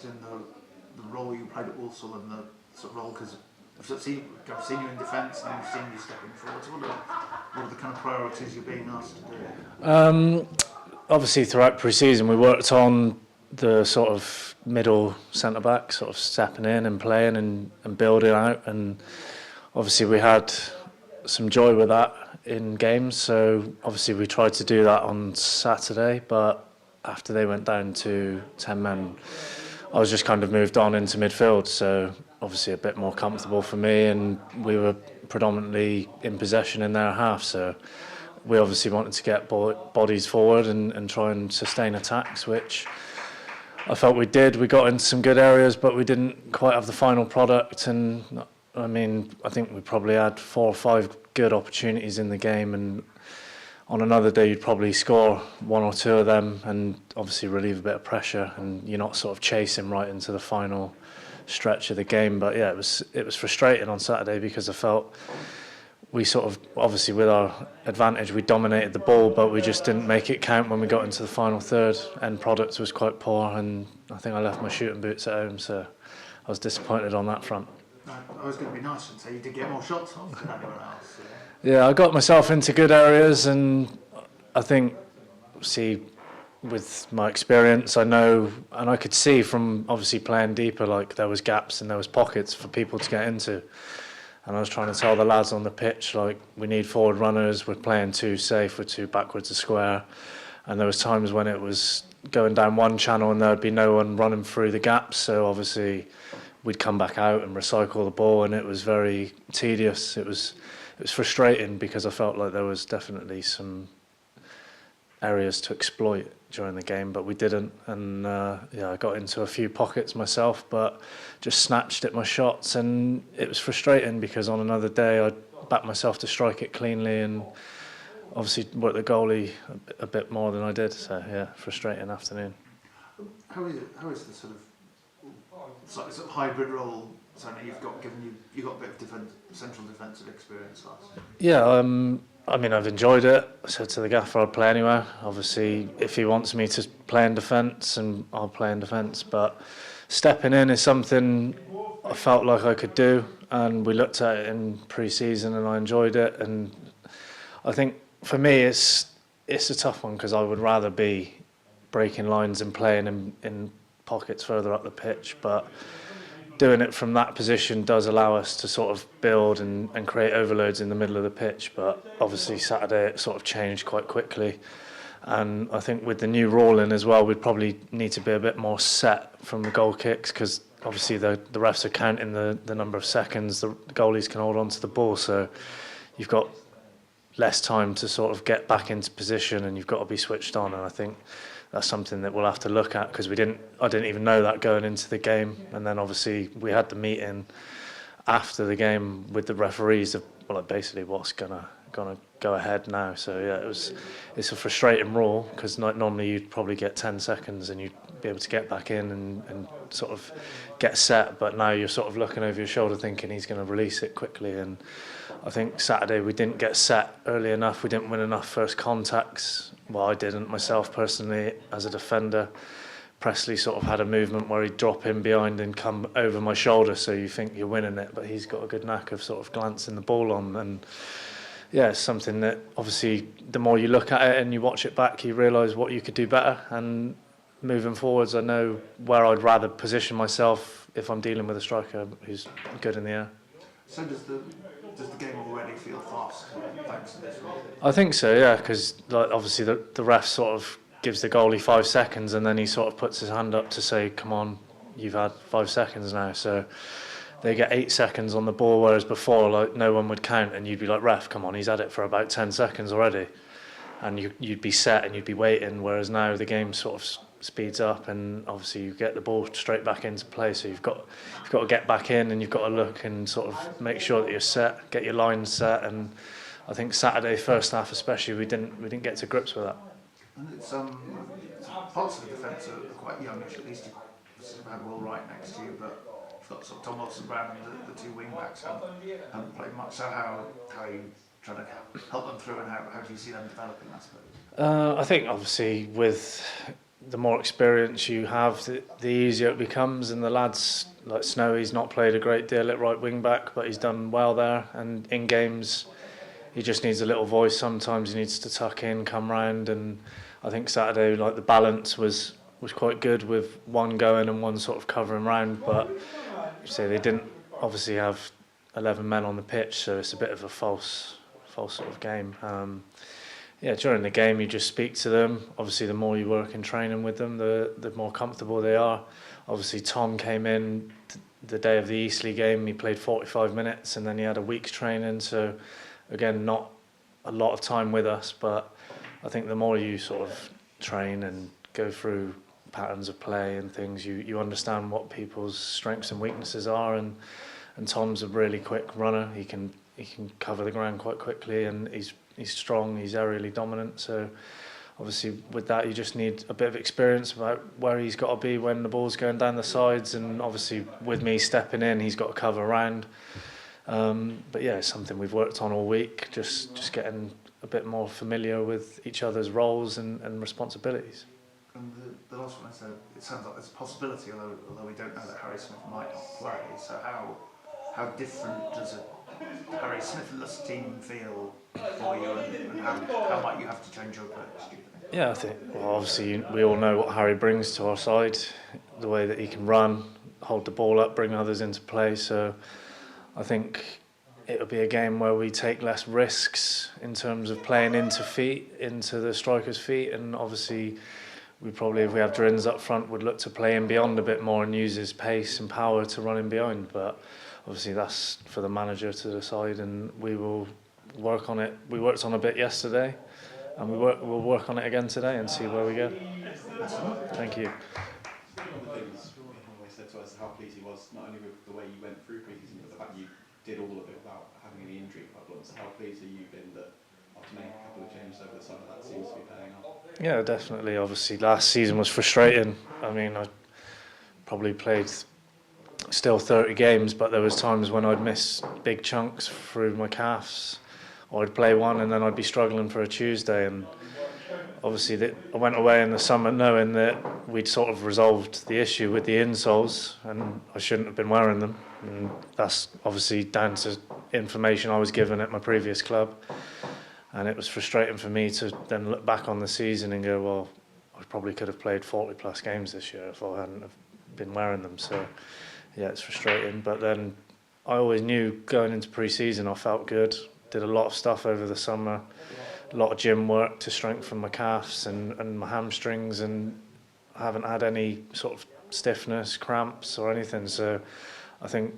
interested in the role you played at Walsall and the sort of role, because I've seen you in defence and I've seen you stepping forward. So what are the kind of priorities you're being asked to do? Obviously, throughout pre-season, we worked on the sort of middle centre back, sort of stepping in and playing and building out, and obviously we had some joy with that in games. So obviously we tried to do that on Saturday, but after they went down to 10 men, I was just kind of moved on into midfield, so obviously a bit more comfortable for me, and we were predominantly in possession in their half, so we obviously wanted to get bodies forward and try and sustain attacks, which I felt we did. We got into some good areas, but we didn't quite have the final product, and I mean, I think we probably had 4 or 5 good opportunities in the game, and on another day you'd probably score 1 or 2 of them and obviously relieve a bit of pressure, and you're not sort of chasing right into the final stretch of the game. But yeah, it was frustrating on Saturday because I felt we sort of, obviously with our advantage, we dominated the ball, but we just didn't make it count when we got into the final third. End product was quite poor, and I think I left my shooting boots at home, so I was disappointed on that front. I was going to be nice and say you did get more shots off than anyone else. Yeah, I got myself into good areas, and I think, with my experience, I know, and I could see from obviously playing deeper, like there was gaps and there was pockets for people to get into. And I was trying to tell the lads on the pitch, like, we need forward runners, we're playing too safe, we're too backwards a square. And there was times when it was going down one channel and there would be no one running through the gaps, so obviously we'd come back out and recycle the ball, and it was very tedious. It was frustrating because I felt like there was definitely some areas to exploit during the game, but we didn't. And I got into a few pockets myself, but just snatched at my shots, and it was frustrating because on another day I'd back myself to strike it cleanly and obviously work the goalie a bit more than I did. So yeah, frustrating afternoon. How is the sort of hybrid role? So you've got a bit of central defensive experience last year. Yeah, I mean, I've enjoyed it. I said to the gaffer I'd play anywhere. Obviously, if he wants me to play in defence, and I'll play in defence. But stepping in is something I felt like I could do, and we looked at it in pre-season, and I enjoyed it. And I think for me, it's a tough one because I would rather be breaking lines and playing in pockets further up the pitch, but doing it from that position does allow us to sort of build and create overloads in the middle of the pitch. But obviously Saturday it sort of changed quite quickly, and I think with the new rule in as well, we'd probably need to be a bit more set from the goal kicks, because obviously the refs are counting the number of seconds the goalies can hold on to the ball, so you've got less time to sort of get back into position, and you've got to be switched on. And I think that's something that we'll have to look at, because I didn't even know that going into the game. And then obviously we had the meeting after the game with the referees of, well, like, basically what's gonna go ahead now. So yeah, it's a frustrating rule, because normally you'd probably get 10 seconds and you'd be able to get back in and sort of get set, but now you're sort of looking over your shoulder thinking he's going to release it quickly. And I think Saturday we didn't get set early enough, we didn't win enough first contacts. Well, I didn't myself personally as a defender. Presley sort of had a movement where he'd drop in behind and come over my shoulder, so you think you're winning it, but he's got a good knack of sort of glancing the ball on. And yeah, it's something that obviously the more you look at it and you watch it back, you realise what you could do better. And moving forwards, I know where I'd rather position myself if I'm dealing with a striker who's good in the air. So does the game already feel fast thanks to this rule? I think so, yeah, because like, obviously the ref sort of gives the goalie 5 seconds, and then he sort of puts his hand up to say, come on, you've had 5 seconds now. So they get 8 seconds on the ball, whereas before, like, no one would count, and you'd be like, ref, come on, he's had it for about 10 seconds already. And you'd be set and you'd be waiting, whereas now the game sort of speeds up, and obviously you get the ball straight back into play, so you've got to get back in, and you've got to look and sort of make sure that you're set, get your lines set. And I think Saturday first half especially we didn't get to grips with that. And it's parts of the defence are quite youngish. At least you have Will Wright next to you, but you've got sort of Tom Wilson-Brown and the 2 wing backs haven't played much. So how are you trying to help them through, and how do you see them developing, I suppose? I think obviously with the more experience you have, the easier it becomes. And the lads like Snowy's not played a great deal at right wing back, but he's done well there. And in games, he just needs a little voice. Sometimes he needs to tuck in, come round, and I think Saturday, like the balance was quite good with one going and one sort of covering round. But you say they didn't obviously have 11 men on the pitch, so it's a bit of a false sort of game. Yeah, during the game you just speak to them. Obviously, the more you work in training with them, the more comfortable they are. Obviously, Tom came in the day of the Eastleigh game. He played 45 minutes, and then he had a week's training. So, again, not a lot of time with us, but I think the more you sort of train and go through patterns of play and things, you understand what people's strengths and weaknesses are. And Tom's a really quick runner. He can cover the ground quite quickly, and he's strong, he's aerially dominant. So obviously with that you just need a bit of experience about where he's got to be when the ball's going down the sides, and obviously with me stepping in he's got to cover around. But yeah, it's something we've worked on all week, just getting a bit more familiar with each other's roles and responsibilities. And the last one I said, it sounds like there's a possibility, although we don't know that Harry Smith might not play. So how different does a Harry Smith-less team feel for you, and how might you have to change your approach, do you think? Yeah, I think, well, obviously we all know what Harry brings to our side, the way that he can run, hold the ball up, bring others into play. So I think it'll be a game where we take less risks in terms of playing into the striker's feet, and obviously we probably, if we have Drins up front, would look to play in beyond a bit more and use his pace and power to run in behind. But obviously that's for the manager to decide, and we will work on it. We worked on a bit yesterday, and we'll work on it again today and see where we go. Thank you. One of the things he always said to us how pleased he was, not only with the way you went through pre-season, but the fact you did all of it without having any injury problems. How pleased have you been that after making a couple of changes over the summer, that seems to be paying off? Yeah, definitely. Obviously, last season was frustrating. I mean, I probably played still 30 games, but there was times when I'd miss big chunks through my calves, or I'd play one and then I'd be struggling for a Tuesday. And obviously I went away in the summer knowing that we'd sort of resolved the issue with the insoles, and I shouldn't have been wearing them. And that's obviously down to information I was given at my previous club. And it was frustrating for me to then look back on the season and go, well, I probably could have played 40 plus games this year if I hadn't have been wearing them. So yeah, it's frustrating. But then I always knew going into pre-season I felt good. Did a lot of stuff over the summer, a lot of gym work to strengthen my calves and my hamstrings, and I haven't had any sort of stiffness, cramps or anything. So I think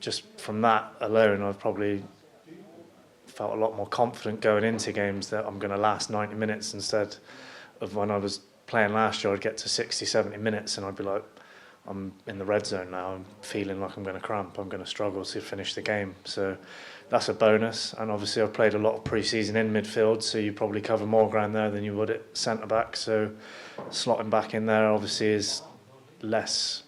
just from that alone I've probably felt a lot more confident going into games that I'm going to last 90 minutes instead of when I was playing last year. I'd get to 60, 70 minutes and I'd be like, I'm in the red zone now, I'm feeling like I'm going to cramp, I'm going to struggle to finish the game. So that's a bonus. And obviously I've played a lot of pre-season in midfield, so you probably cover more ground there than you would at centre-back. So slotting back in there obviously is less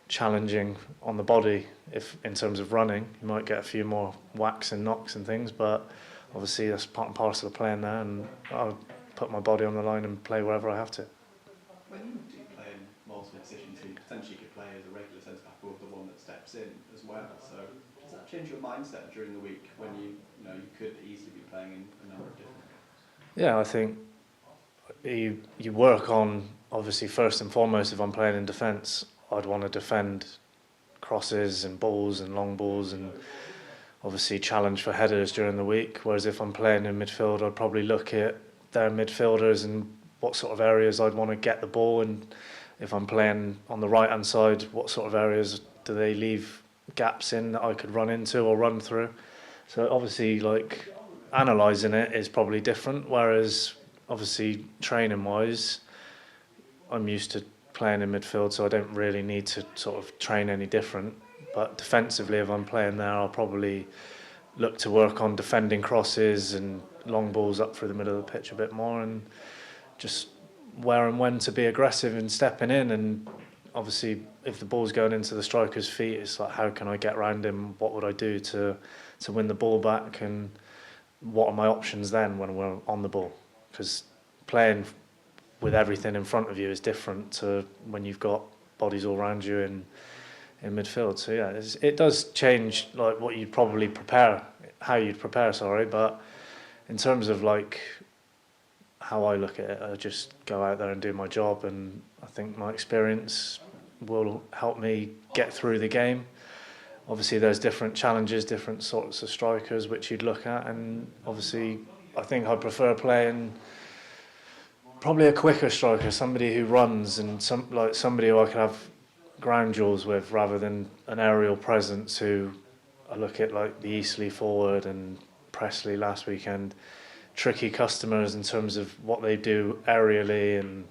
challenging on the body. If in terms of running, you might get a few more whacks and knocks and things, but obviously that's part and parcel of playing there, and I'll put my body on the line and play wherever I have to. When you do play in multiple positions, you potentially could play as a regular centre-back or the one that steps in as well. So does that change your mindset during the week when you could easily be playing in a number of different roles? Yeah, I think you work on, obviously first and foremost, if I'm playing in defence, I'd want to defend crosses and balls and long balls, and obviously challenge for headers during the week. Whereas if I'm playing in midfield, I'd probably look at their midfielders and what sort of areas I'd want to get the ball, and if I'm playing on the right hand side, what sort of areas do they leave gaps in that I could run into or run through. So obviously like analysing it is probably different, whereas obviously training wise I'm used to playing in midfield, so I don't really need to sort of train any different. But defensively, if I'm playing there, I'll probably look to work on defending crosses and long balls up through the middle of the pitch a bit more, and just where and when to be aggressive and stepping in. And obviously if the ball's going into the striker's feet, it's like, how can I get around him? What would I do to win the ball back? And what are my options then when we're on the ball? Because playing with everything in front of you is different to when you've got bodies all around you in midfield. So yeah, it does change like what you'd probably prepare, how you'd prepare, sorry, but in terms of like how I look at it, I just go out there and do my job, and I think my experience will help me get through the game. Obviously there's different challenges, different sorts of strikers which you'd look at, and obviously I think I prefer playing probably a quicker striker, somebody who runs, and somebody who I can have ground duels with rather than an aerial presence who I look at like the Eastleigh forward and Pressley last weekend, tricky customers in terms of what they do aerially and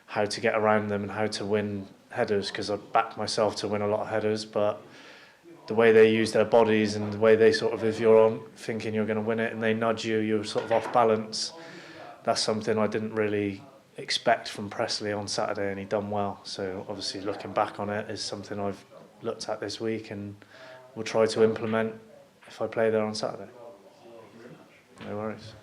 how to get around them and how to win headers, because I back myself to win a lot of headers, but the way they use their bodies and the way they sort of, if you're on thinking you're going to win it and they nudge you, you're sort of off balance. That's something I didn't really expect from Pressley on Saturday, and he done well. So obviously looking back on it is something I've looked at this week and will try to implement if I play there on Saturday. No worries.